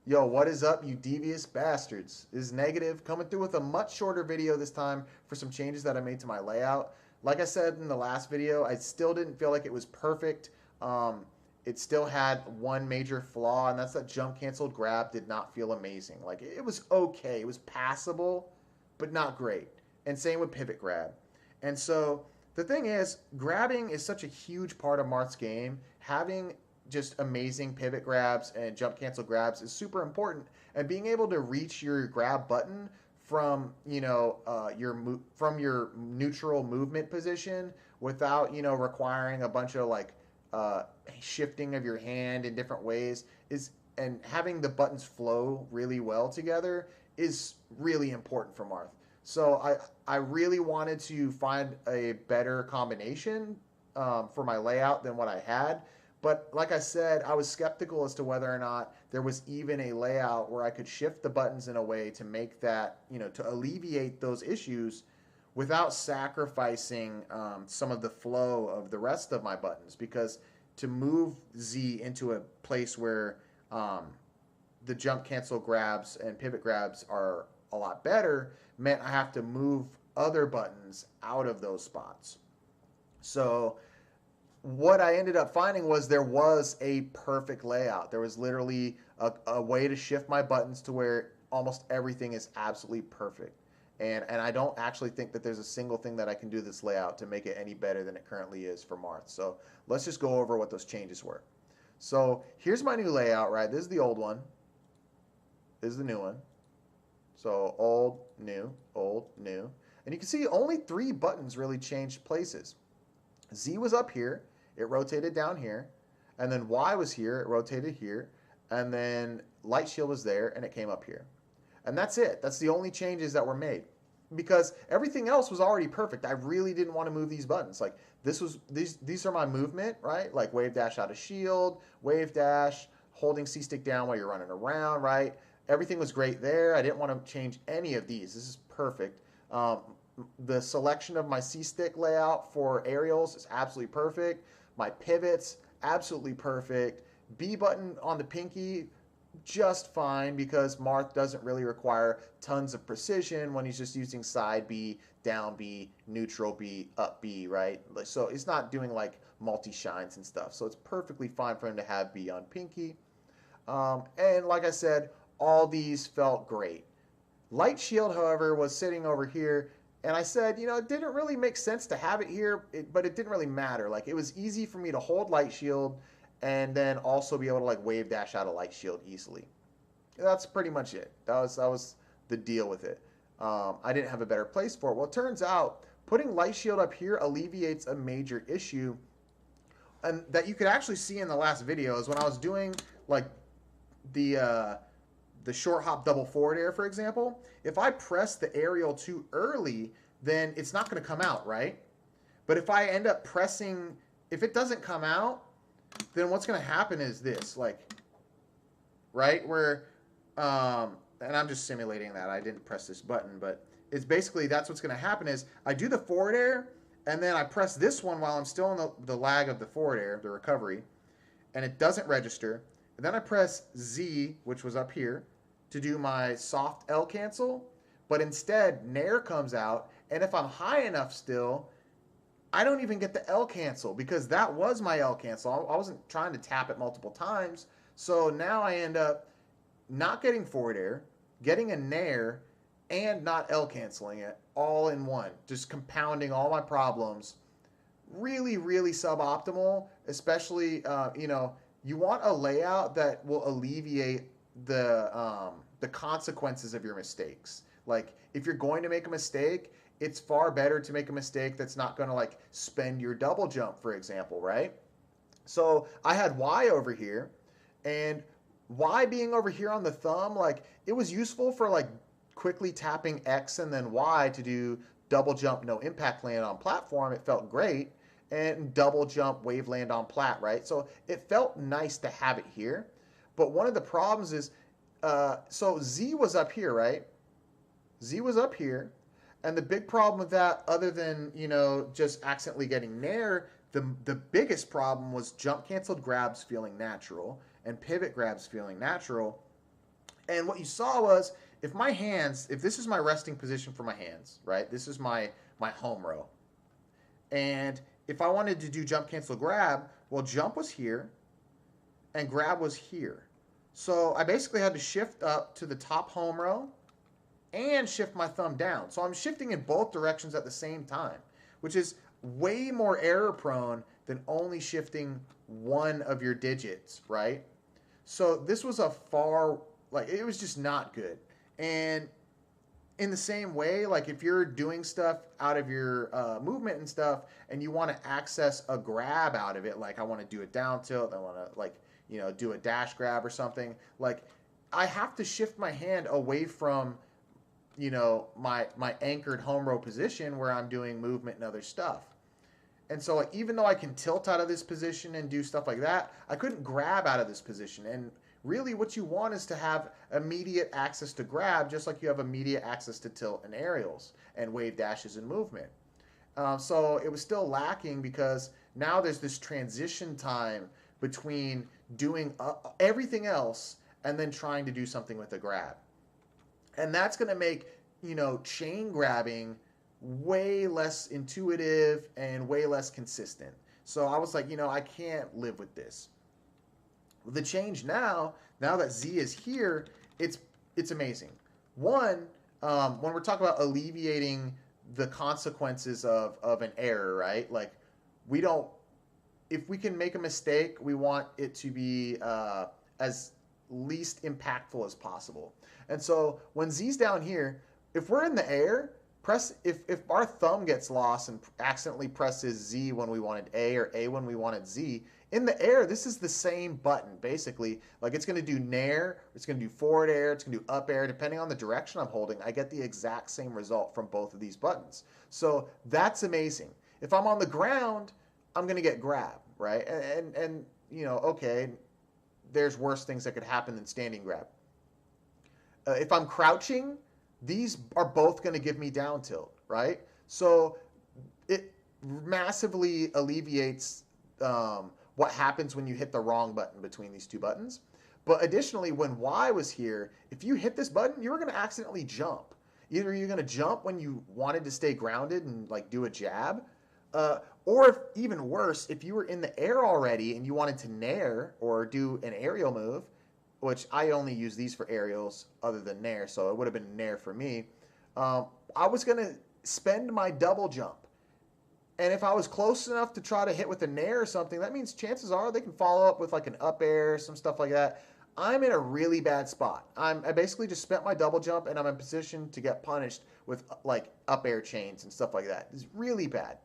Yo, what is up, you devious bastards? This is Negative coming through with a much shorter video this time for some changes that I made to my layout. Like I said in the last video, I still didn't feel like it was perfect. It still had one major flaw, and that's that jump canceled grab did not feel amazing. Like, it was okay, it was passable, but not great. And same with pivot grab. And so the thing is, grabbing is such a huge part of Marth's game. Having just amazing pivot grabs and jump cancel grabs is super important. And being able to reach your grab button from from your neutral movement position without requiring a bunch of like uh, shifting of your hand in different ways is and having the buttons flow really well together is really important for Marth. So I really wanted to find a better combination for my layout than what I had. But like I said, I was skeptical as to whether or not there was even a layout where I could shift the buttons in a way to make that, to alleviate those issues without sacrificing some of the flow of the rest of my buttons. Because to move Z into a place where the jump cancel grabs and pivot grabs are a lot better meant I have to move other buttons out of those spots. So what I ended up finding was there was a perfect layout. There was literally a way to shift my buttons to where almost everything is absolutely perfect. And I don't actually think that there's a single thing that I can do this layout to make it any better than it currently is for Marth. So let's just go over what those changes were. So here's my new layout, right? This is the old one. This is the new one. So old, new, old, new. And you can see only 3 buttons really changed places. Z was up here, it rotated down here, and then Y was here, it rotated here, and then light shield was there, and it came up here. And that's it. That's the only changes that were made. Because everything else was already perfect. I really didn't want to move these buttons. Like these are my movement, right? Like wave dash out of shield, wave dash, holding C stick down while you're running around, right? Everything was great there. I didn't want to change any of these. This is perfect. The selection of my C stick layout for aerials is absolutely perfect. My pivots, absolutely perfect. B button on the pinky, just fine because Marth doesn't really require tons of precision when he's just using side B, down B, neutral B, up B, right? So he's not doing like multi-shines and stuff. So it's perfectly fine for him to have B on pinky. And like I said, all these felt great. Light shield, however, was sitting over here, and I said, it didn't really make sense to have it here, but it didn't really matter. Like, it was easy for me to hold light shield and then also be able to like wave dash out a light shield easily. That's pretty much it. That was the deal with it. I didn't have a better place for it. Well, it turns out putting light shield up here alleviates a major issue, and that you could actually see in the last video is when I was doing like the short hop double forward air, for example. If I press the aerial too early, then it's not going to come out, right? But if I end up pressing, if it doesn't come out, then what's going to happen is this, like, right, where, and I'm just simulating that. I didn't press this button, but it's basically that's what's going to happen is I do the forward air, and then I press this one while I'm still in the lag of the forward air, the recovery, and it doesn't register. And then I press Z, which was up here, to do my soft L cancel, but instead Nair comes out, and if I'm high enough still, I don't even get the L cancel because that was my L cancel. I wasn't trying to tap it multiple times. So now I end up not getting forward air, getting a Nair, and not L canceling it all in one, just compounding all my problems. Really, really suboptimal, especially, you want a layout that will alleviate the consequences of your mistakes. Like, if you're going to make a mistake, it's far better to make a mistake that's not going to like spend your double jump, for example, right? So I had Y over here, and Y being over here on the thumb, like it was useful for like quickly tapping X and then Y to do double jump, no impact land on platform. It felt great. And double jump, wave land on plat, right? So it felt nice to have it here. But one of the problems is, so Z was up here, right? Z was up here. And the big problem with that, other than, just accidentally getting Nair, the biggest problem was jump canceled grabs feeling natural and pivot grabs feeling natural. And what you saw was, if my hands, if this is my resting position for my hands, right? This is my home row. And if I wanted to do jump, cancel, grab, well, jump was here and grab was here. So I basically had to shift up to the top home row and shift my thumb down. So I'm shifting in both directions at the same time, which is way more error prone than only shifting one of your digits, right? So this was a far, like, it was just not good. And in the same way, like if you're doing stuff out of your movement and stuff and you want to access a grab out of it, like I want to do a down tilt, I want to, like, you know, do a dash grab or something, like I have to shift my hand away from, you know, my anchored home row position where I'm doing movement and other stuff. And so, like, even though I can tilt out of this position and do stuff like that, I couldn't grab out of this position. And really what you want is to have immediate access to grab, just like you have immediate access to tilt and aerials and wave dashes and movement. So it was still lacking because now there's this transition time between doing everything else and then trying to do something with a grab. And that's going to make, you know, chain grabbing way less intuitive and way less consistent. So I was like, you know, I can't live with this. The change now that Z is here, it's amazing. One, when we're talking about alleviating the consequences of an error, right? Like, we don't, if we can make a mistake, we want it to be as least impactful as possible. And so when Z's down here, if we're in the air, if our thumb gets lost and accidentally presses Z when we wanted A or A when we wanted Z, in the air, this is the same button, basically. Like, it's going to do nair, it's going to do forward air, it's going to do up air. Depending on the direction I'm holding, I get the exact same result from both of these buttons. So that's amazing. If I'm on the ground, I'm going to get grab, right? And you know, okay, there's worse things that could happen than standing grab. If I'm crouching, these are both going to give me down tilt, right? So it massively alleviates what happens when you hit the wrong button between these two buttons. But additionally, when Y was here, if you hit this button, you were going to accidentally jump. Either you're going to jump when you wanted to stay grounded and like do a jab, or if, even worse, if you were in the air already and you wanted to nair or do an aerial move, which I only use these for aerials other than nair, so it would have been nair for me. I was going to spend my double jump. And if I was close enough to try to hit with a nair or something, that means chances are they can follow up with like an up air, some stuff like that. I'm in a really bad spot. I basically just spent my double jump and I'm in position to get punished with like up air chains and stuff like that. It's really bad.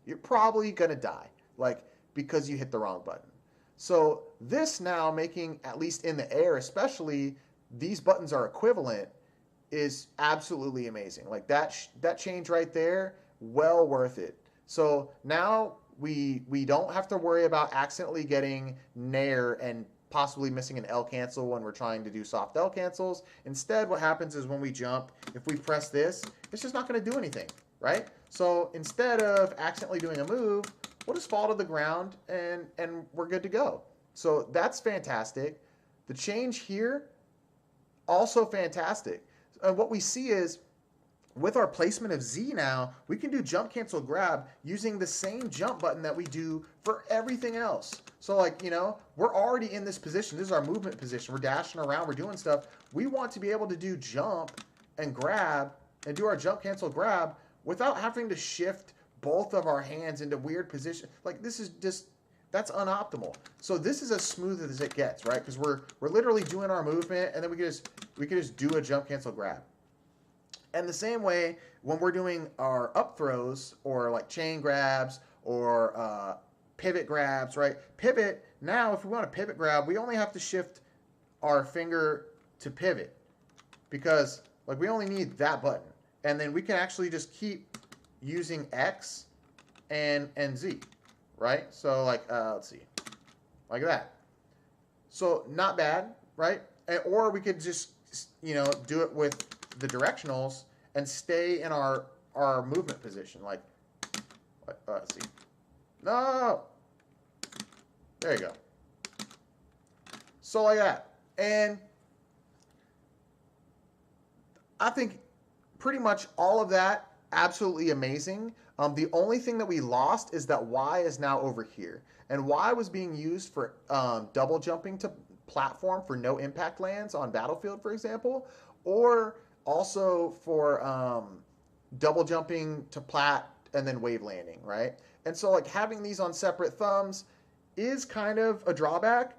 You're probably going to die, like, because you hit the wrong button. So this now, making, at least in the air especially, these buttons are equivalent, is absolutely amazing. Like that change right there, well worth it. So now we don't have to worry about accidentally getting nair and possibly missing an L cancel when we're trying to do soft L cancels. Instead, what happens is when we jump, if we press this, it's just not going to do anything, right? So instead of accidentally doing a move, we'll just fall to the ground and we're good to go. So that's fantastic. The change here, also fantastic. And what we see is, with our placement of Z now, we can do jump, cancel, grab using the same jump button that we do for everything else. So, like, you know, we're already in this position. This is our movement position. We're dashing around. We're doing stuff. We want to be able to do jump and grab and do our jump, cancel, grab without having to shift both of our hands into weird positions. Like, this is just, that's unoptimal. So this is as smooth as it gets, right? Because we're literally doing our movement, and then we could just do a jump, cancel, grab. And the same way, when we're doing our up throws or like chain grabs or pivot grabs, right? Pivot, now if we want to pivot grab, we only have to shift our finger to pivot, because like we only need that button. And then we can actually just keep using X and Z, right? So like, let's see, like that. So not bad, right? Or we could just, you know, do it with the directionals and stay in our movement position. Like let's see. No! There you go. So like that. And I think pretty much all of that absolutely amazing. The only thing that we lost is that Y is now over here, and Y was being used for double jumping to platform for no impact lands on Battlefield, for example, or also for double jumping to plat and then wave landing, right? And so like having these on separate thumbs is kind of a drawback,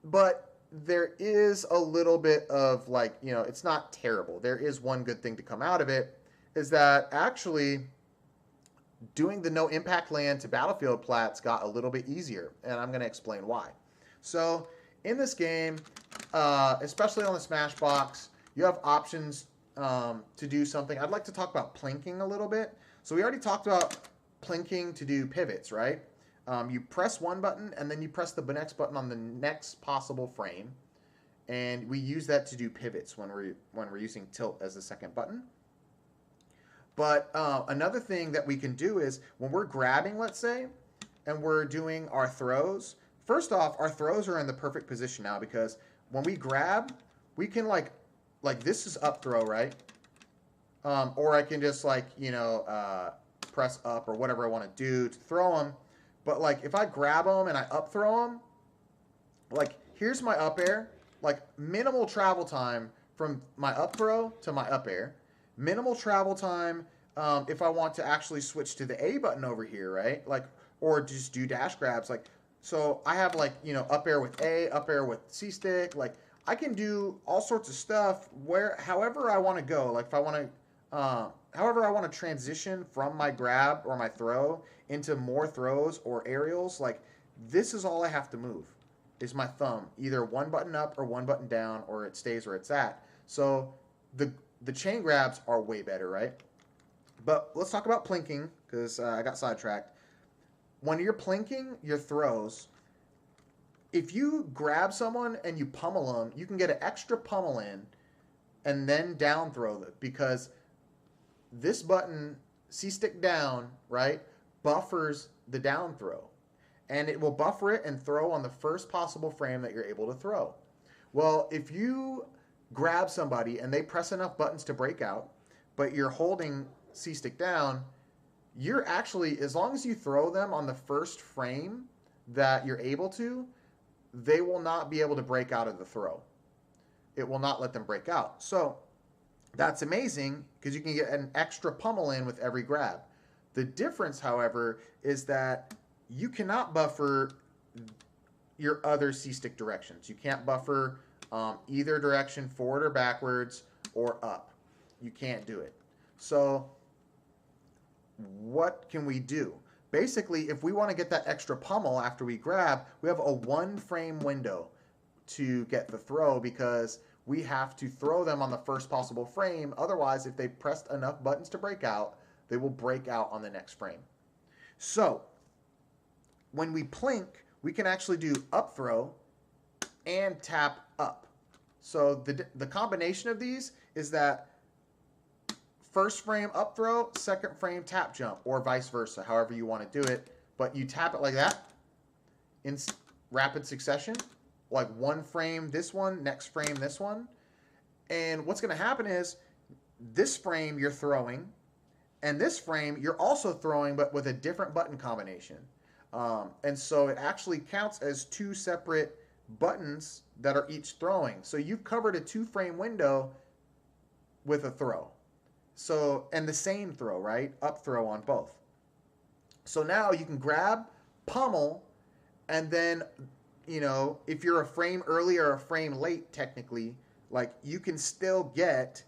but there is a little bit of like, you know, it's not terrible. There is one good thing to come out of it, is that actually doing the no impact land to Battlefield plats got a little bit easier, and I'm going to explain why. So in this game, especially on the Smashbox, you have options to do something. I'd like to talk about plinking a little bit. So we already talked about plinking to do pivots, right? You press one button, and then you press the next button on the next possible frame, and we use that to do pivots when we're using tilt as the second button. But another thing that we can do is when we're grabbing, let's say, and we're doing our throws. First off, our throws are in the perfect position now, because when we grab, we can like this is up throw, right? Or I can just like, you know, press up or whatever I want to do to throw them. But like if I grab them and I up throw them, like here's my up air, like minimal travel time from my up throw to my up air. Minimal travel time if I want to actually switch to the A button over here, right? Like, or just do dash grabs. Like, so I have like, you know, up air with A, up air with C stick. Like I can do all sorts of stuff however I want to go. Like if I want to, however I want to transition from my grab or my throw into more throws or aerials. Like this is all I have to move is my thumb, either one button up or one button down, or it stays where it's at. So the chain grabs are way better, right? But let's talk about plinking, because I got sidetracked. When you're plinking your throws, if you grab someone and you pummel them, you can get an extra pummel in and then down throw them, because this button, C-stick down, right, buffers the down throw. And it will buffer it and throw on the first possible frame that you're able to throw. Well, if you grab somebody and they press enough buttons to break out, but you're holding C-stick down, you're actually, as long as you throw them on the first frame that you're able to, they will not be able to break out of the throw. It will not let them break out. So that's amazing, because you can get an extra pummel in with every grab. The difference, however, is that you cannot buffer your other C-stick directions. You can't buffer either direction, forward or backwards, or up. You can't do it. So what can we do? Basically, if we want to get that extra pummel after we grab, we have a one frame window to get the throw, because we have to throw them on the first possible frame. Otherwise, if they pressed enough buttons to break out, they will break out on the next frame. So when we plink, we can actually do up throw and tap up. So the combination of these is that first frame up throw, second frame tap jump, or vice versa, however you want to do it. But you tap it like that in rapid succession, like one frame this one, next frame this one. And what's going to happen is this frame you're throwing, and this frame you're also throwing, but with a different button combination. And so it actually counts as two separate buttons that are each throwing. So you've covered a 2-frame window with a throw. So, and the same throw, right? Up throw on both. So now you can grab, pummel, and then, you know, if you're a frame early or a frame late, technically, like you can still get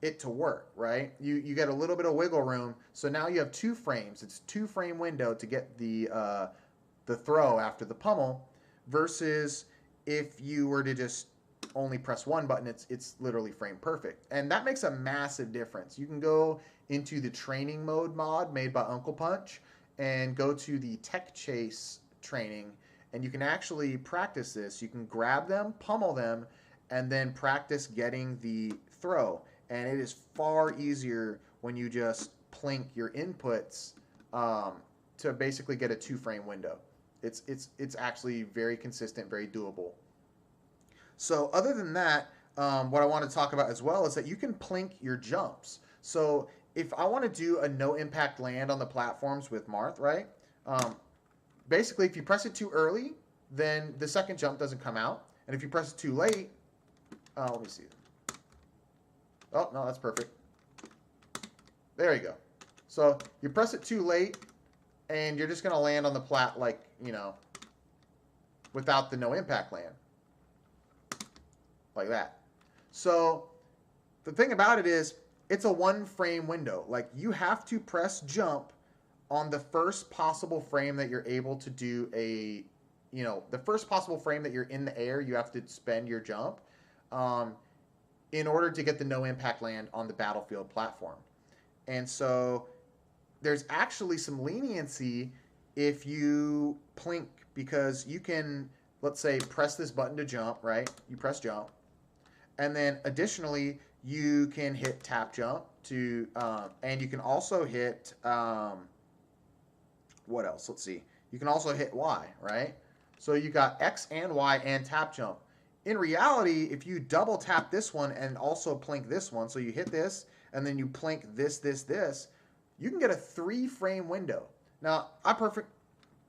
it to work, right? You get a little bit of wiggle room. So now you have 2 frames. It's a 2-frame window to get the throw after the pummel, versus if you were to just only press one button, it's literally frame perfect. And that makes a massive difference. You can go into the training mode mod made by Uncle Punch and go to the Tech Chase training, and you can actually practice this. You can grab them, pummel them, and then practice getting the throw. And it is far easier when you just plink your inputs to basically get a 2-frame window. It's actually very consistent, very doable. So other than that, what I want to talk about as well is that you can plink your jumps. So if I want to do a no impact land on the platforms with Marth, right? Basically, if you press it too early, then the second jump doesn't come out. And if you press it too late, let me see. Oh, no, that's perfect. There you go. So you press it too late, and you're just going to land on the plat like, you know, without the no impact land. Like that. So the thing about it is, it's a one frame window. Like, you have to press jump on the first possible frame that you're able to do a, you know, the first possible frame that you're in the air, you have to spend your jump in order to get the no impact land on the battlefield platform. And so there's actually some leniency if you plink, because you can, let's say, press this button to jump, right? You press jump. And then additionally, you can hit tap jump to, and you can also hit, what else? Let's see. You can also hit Y, right? So you got X and Y and tap jump. In reality, if you double tap this one and also plink this one, so you hit this and then you plink this, you can get a 3-frame window. Now,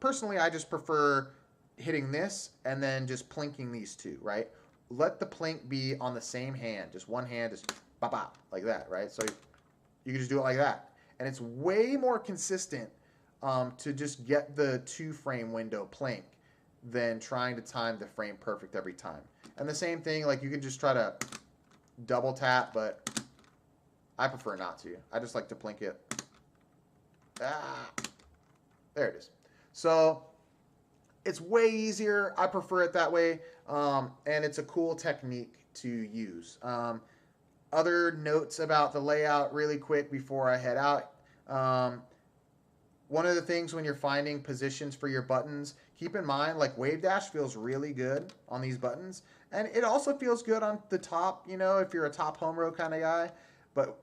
personally, I just prefer hitting this and then just plinking these two, right? Let the plink be on the same hand, just one hand, just bop, like that, right? So you can just do it like that. And it's way more consistent to just get the 2-frame window plink than trying to time the frame perfect every time. And the same thing, like, you can just try to double tap, but I prefer not to. I just like to plink it. There it is. So it's way easier. I prefer it that way, and it's a cool technique to use. Other notes about the layout really quick before I head out. One of the things when you're finding positions for your buttons, keep in mind, like, wave dash feels really good on these buttons, and it also feels good on the top, you know, if you're a top home row kind of guy. But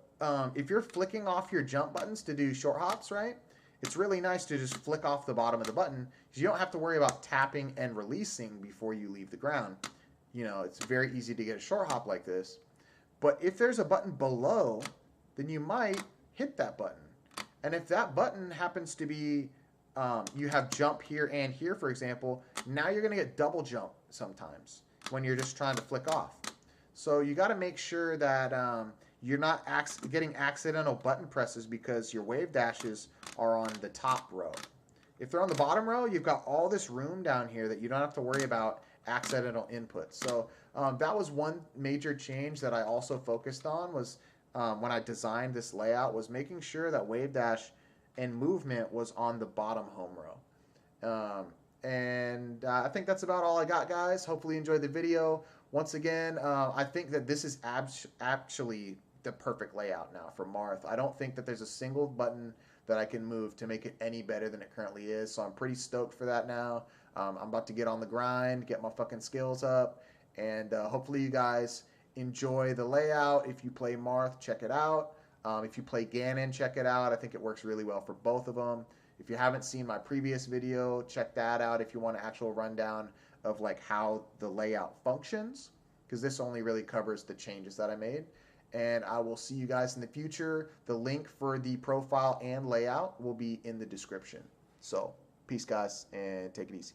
if you're flicking off your jump buttons to do short hops, right, it's really nice to just flick off the bottom of the button, because you don't have to worry about tapping and releasing before you leave the ground. You know, it's very easy to get a short hop like this. But if there's a button below, then you might hit that button. And if that button happens to be, you have jump here and here, for example, now you're going to get double jump sometimes when you're just trying to flick off. So you got to make sure that you're not getting accidental button presses because your wave dashes are on the top row. If they're on the bottom row, you've got all this room down here that you don't have to worry about accidental inputs. So that was one major change that I also focused on, was when I designed this layout, was making sure that wave dash and movement was on the bottom home row. And I think that's about all I got, guys. Hopefully you enjoyed the video. Once again, I think that this is actually the perfect layout now for Marth. I don't think that there's a single button that I can move to make it any better than it currently is, so I'm pretty stoked for that now. I'm about to get on the grind, get my fucking skills up, and hopefully you guys enjoy the layout. If you play Marth, check it out. If you play Ganon, check it out. I think it works really well for both of them. If you haven't seen my previous video, check that out if you want an actual rundown of, like, how the layout functions, because this only really covers the changes that I made. And I will see you guys in the future. The link for the profile and layout will be in the description. So, peace, guys, and take it easy.